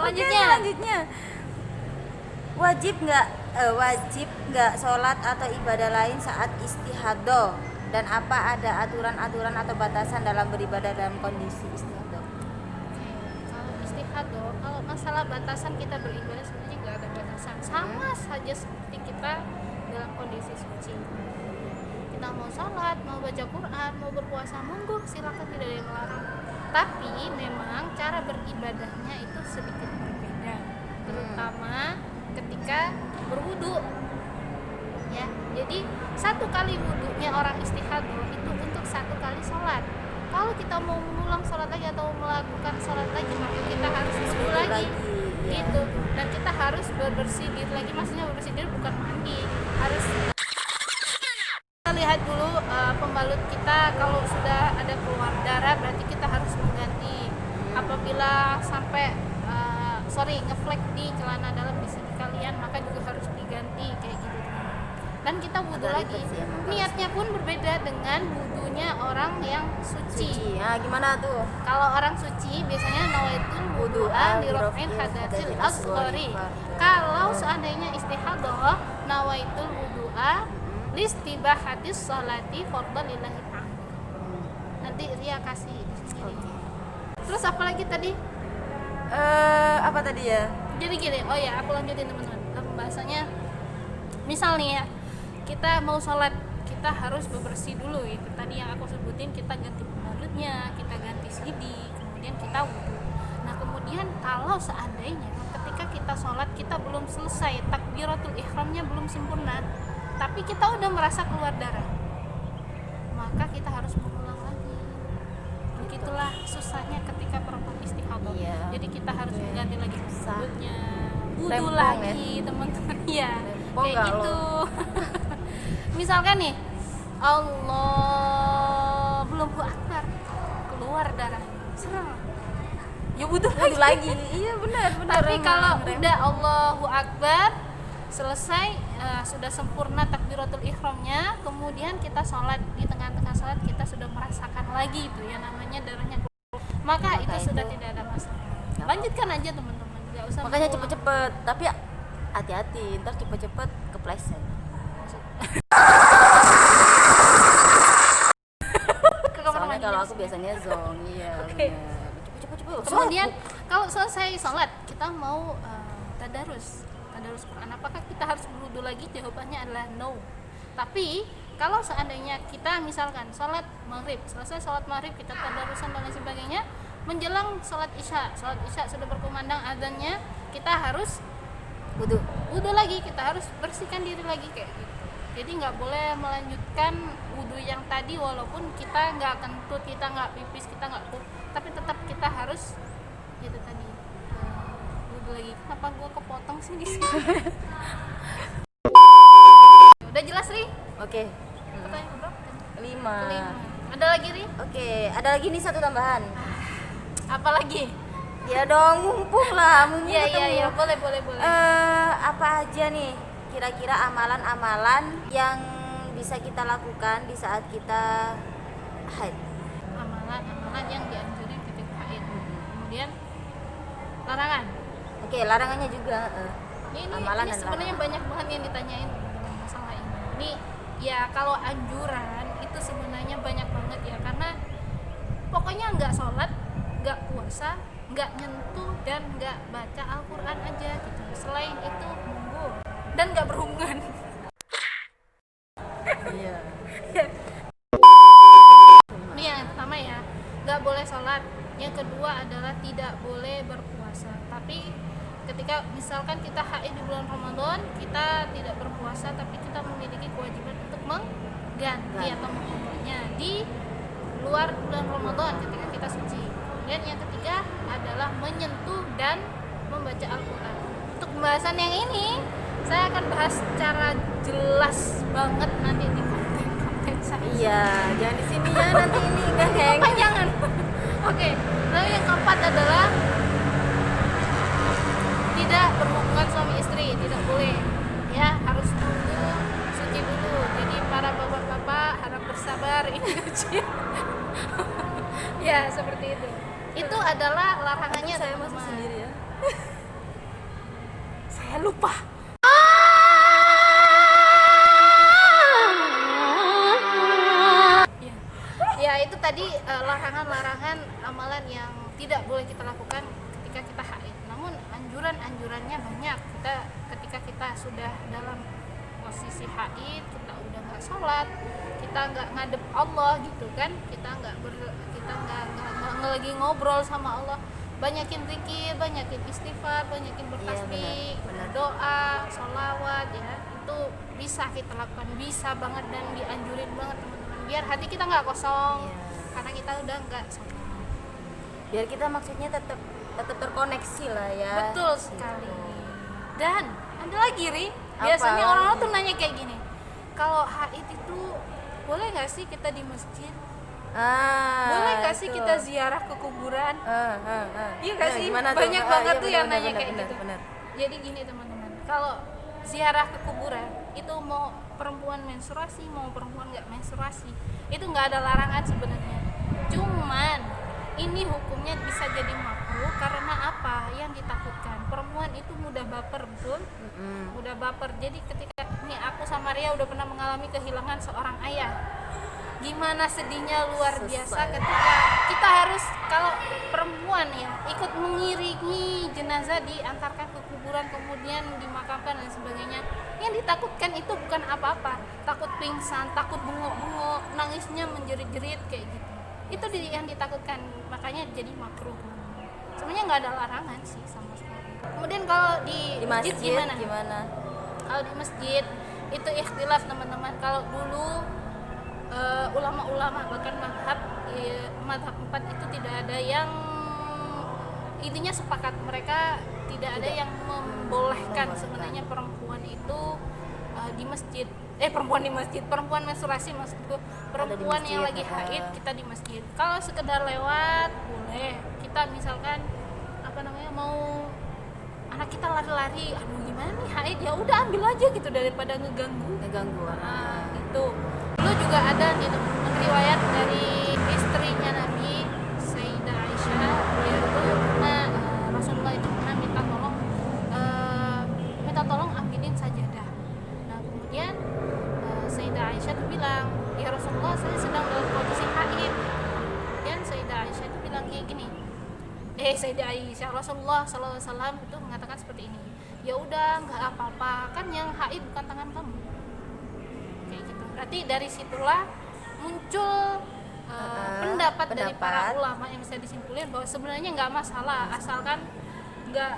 Selanjutnya. Wajib nggak sholat atau ibadah lain saat istihadah, dan apa ada aturan-aturan atau batasan dalam beribadah dalam kondisi istihadah? Kalau istihadah, kalau masalah batasan kita beribadah sebenarnya nggak ada batasan, sama saja seperti kita dalam kondisi suci. Kita mau sholat, mau baca Quran, mau berpuasa, monggo silakan, tidak ada yang melarang. Tapi memang cara beribadahnya itu sedikit berbeda, terutama ketika berwudu. Ya, jadi satu kali wudunya orang istihadah itu untuk satu kali sholat. Kalau kita mau mengulang sholat lagi atau melakukan sholat lagi, maka kita harus wudu lagi, gitu. Dan kita harus bersih diri lagi, maksudnya bersih diri bukan mandi, harus kita lihat dulu pembalut kita, kalau sudah ada keluar darah berarti kita harus mengganti. Apabila sampai ngeflek di celana dalam di sini kalian, maka juga harus diganti kayak gitu. Dan kita wudu lagi. Niatnya pun berbeda dengan wudunya orang yang suci. Nah, gimana tuh? Kalau orang suci biasanya nawaitul wudu'a li raf'il hadatsil asghari. Kalau seandainya istihadah, nawaitul wudu'a listibahatis sholati fardhan lillahi ta'ala. Nanti Ria kasih di sini. Terus apa lagi tadi? Apa tadi ya? Jadi gini, aku lanjutin teman-teman. Pembahasannya misal nih ya, kita mau sholat, kita harus bebersih dulu itu tadi yang aku sebutin, kita ganti pembalutnya, kita ganti sidi, kemudian kita wudu. Nah kemudian kalau seandainya ketika kita sholat kita belum selesai, takbiratul ihramnya belum sempurna, tapi kita udah merasa keluar darah, maka kita harus mengulang lagi. Begitulah susahnya ketika perempuan istihadah. Jadi kita harus mengganti lagi pembalutnya, wudu lagi ya? Teman-teman ya, kayak gitu. Misalkan nih, Allah belum akbar, keluar darah, serem, ya wudu lagi. Iya benar. Tapi kalau udah Allahu akbar, selesai, sudah sempurna takbiratul ihramnya, kemudian kita sholat, di tengah-tengah sholat kita sudah merasakan lagi itu ya namanya darahnya keluar, maka itu sudah tidak ada masalah. Lanjutkan aja teman-teman, nggak usah. Makanya cepet-cepet, tapi hati-hati, ntar cepet-cepet kepleset. Soalnya kalau aku biasanya zong, cepet. Kemudian kalau selesai sholat kita mau tadarus Quran, apakah kita harus berwudu lagi? Jawabannya adalah no. Tapi kalau seandainya kita misalkan sholat maghrib, selesai sholat maghrib kita tadarusan dan lain sebagainya, menjelang sholat isya sudah berkumandang azannya, kita harus wudu lagi, kita harus bersihkan diri lagi kayak gitu. Jadi nggak boleh melanjutkan wudu yang tadi walaupun kita nggak kentut, kita nggak pipis, kita nggak pup, tapi tetap kita harus itu tadi wudu lagi. Kenapa gua kepotong sih di sini? Udah jelas Ri? Oke. Pertanyaan berapa? 5. Ada lagi Ri? Oke, ada lagi nih satu tambahan. Apa lagi? Ya dong, mumpung Iya, boleh. Apa aja nih kira-kira amalan-amalan yang bisa kita lakukan di saat kita haid? Amalan yang dianjurin ketika haid. Kemudian larangan. Oke, larangannya juga. Ini Amalan dan sebenarnya larangan. banyak banget yang ditanyain dalam masalah ini. Ini ya kalau anjuran itu sebenarnya banyak banget ya, karena pokoknya nggak sholat, nggak puasa, nggak nyentuh, dan nggak baca Al-Quran aja gitu. Selain itu monggo, dan nggak berhubungan. Iya. Ini yang pertama ya, nggak boleh sholat. Yang kedua adalah tidak boleh berpuasa. Tapi ketika misalkan kita haid di bulan Ramadan, kita tidak berpuasa, tapi kita memiliki kewajiban untuk mengganti atau mengubahnya di luar bulan Ramadan ketika kita suci. Dan yang ketiga adalah menyentuh dan membaca Al-Quran. Untuk pembahasan yang ini saya akan bahas secara jelas banget nanti di konten saya. Iya, jangan di sini ya, nanti ini enggak kepanjangan. Oke, lalu yang keempat adalah tidak berhubungan suami istri, tidak boleh. Ya, harus dulu suci dulu. Jadi para bapak-bapak harap bersabar, ini kecil. Ya, seperti itu. Itu adalah larangannya saya teman-teman. masuk sendiri ya. saya lupa. Ya itu tadi larangan-larangan amalan yang tidak boleh kita lakukan ketika kita haid. Namun anjurannya banyak. Ketika kita sudah dalam posisi haid, kita udah nggak sholat, kita nggak ngadep Allah gitu kan, kita nggak lagi ngobrol sama Allah, banyakin zikir, banyakin istighfar, banyakin bertasbih, berdoa, sholawat ya, itu bisa kita lakukan, bisa banget dan dianjurin banget teman-teman, biar hati kita nggak kosong karena kita udah nggak sholat, biar kita maksudnya tetap terkoneksi lah ya. betul sekali. Dan ada lagi Ri, biasanya orang-orang tuh nanya kayak gini, kalau haid itu boleh nggak sih kita di masjid? Boleh nggak sih kita ziarah ke kuburan? Iya nggak sih? Banyak banget tuh yang nanya kayak gitu. Jadi gini teman-teman, kalau ziarah ke kuburan itu mau perempuan menstruasi, mau perempuan nggak menstruasi, itu nggak ada larangan sebenarnya. Cuman ini hukumnya bisa jadi makruh karena apa? Yang ditakutkan perempuan itu mudah baper, betul? Mudah baper. Jadi ketika nih aku sama Ria udah pernah mengalami kehilangan seorang ayah. Gimana sedihnya luar biasa ketika kita harus, kalau perempuan ya, ikut mengiringi jenazah diantarkan ke kuburan kemudian dimakamkan dan sebagainya. Yang ditakutkan itu bukan apa-apa, takut pingsan, takut bengok-bengok, nangisnya menjerit-jerit kayak gitu. Itu yang ditakutkan, makanya jadi makruh. Sebenarnya nggak ada larangan sih sama sekali. Kemudian kalau di masjid gimana? Kalau di masjid itu ikhtilaf teman-teman. Kalau dulu ulama-ulama bahkan mazhab 4 itu tidak ada yang intinya sepakat, mereka tidak ada yang membolehkan sebenarnya perempuan itu di masjid, perempuan menstruasi maksudku, perempuan yang lagi haid kita di masjid. Kalau sekedar lewat boleh, kita misalkan mau anak kita lari-lari, aduh gimana nih haid, ya udah ambil aja gitu daripada ngeganggu. Itu dulu juga ada nih teman-teman riwayat dari istrinya Nabi Sayyidah Aisyah, beliau itu pernah Rasulullah itu pernah minta tolong ambilin sajadah. Nah kemudian Sayyidah Aisyah itu bilang, ya Rasulullah saya sedang dalam kondisi haid. Kemudian Sayyidah Aisyah itu bilang kayak gini, Sayyidah Aisyah, Rasulullah SAW itu mengatakan seperti ini, ya udah nggak apa-apa, kan yang haid bukan tangan kamu. Kayak gitu. Berarti dari situlah muncul pendapat dari para ulama yang bisa disimpulkan bahwa sebenarnya nggak masalah asalkan nggak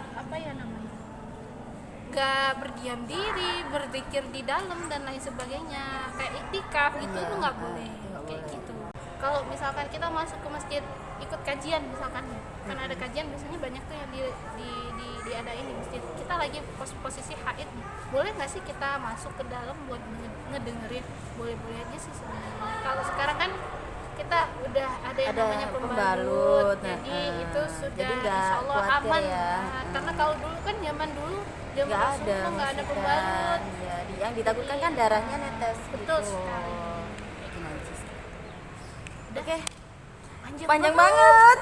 nggak berdiam diri, berzikir di dalam dan lain sebagainya, kayak iktikaf gitu itu nggak boleh kayak gitu. Kalau misalkan kita masuk ke masjid ikut kajian misalkan, kan ada kajian biasanya banyak tuh yang diadain di masjid, kita lagi posisi haid, boleh nggak sih kita masuk ke dalam buat ngedengerin? Boleh-boleh aja sih sebenarnya. Kalau sekarang kan kita udah ada yang namanya pembalut, jadi itu sudah insya Allah aman ya. Karena kalau dulu kan zaman Rasulullah nggak ada pembalut ya, yang ditakutkan kan darahnya netes. Betul sekali. Oke, panjang banget.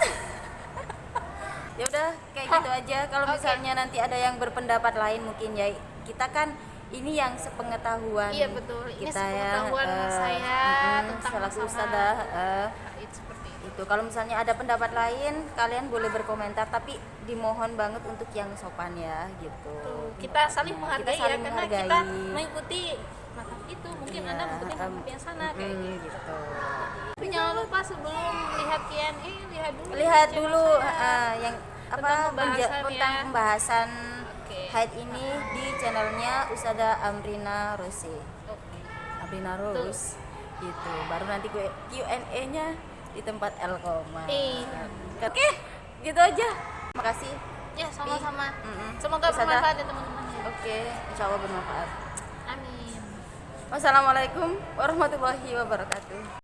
Ya udah kayak gitu aja. Kalau misalnya nanti ada yang berpendapat lain mungkin ya, kita kan ini yang sepengetahuan. Iya betul. Ini kita sepengetahuan saya tentang selaku masalah ustadzah seperti itu. Kalau misalnya ada pendapat lain, kalian boleh berkomentar, tapi dimohon banget untuk yang sopan ya gitu. Kita saling menghargai ya, karena kita mengikuti mazhab itu. Mungkin Anda mengikuti mazhab yang sana kayak gitu. Tapi jangan lupa sebelum lihat Q&A, lihat dulu yang tentang pembahasan haid ini di channelnya Ustadzah Amrina Rose. Amrina Rose gitu. Baru nanti Q&A-nya di tempat Elkoma. Oke, gitu aja. Makasih. Ya, sama-sama. Semoga bermanfaat ya teman-teman. Oke, insyaallah bermanfaat. Amin. Wassalamualaikum warahmatullahi wabarakatuh.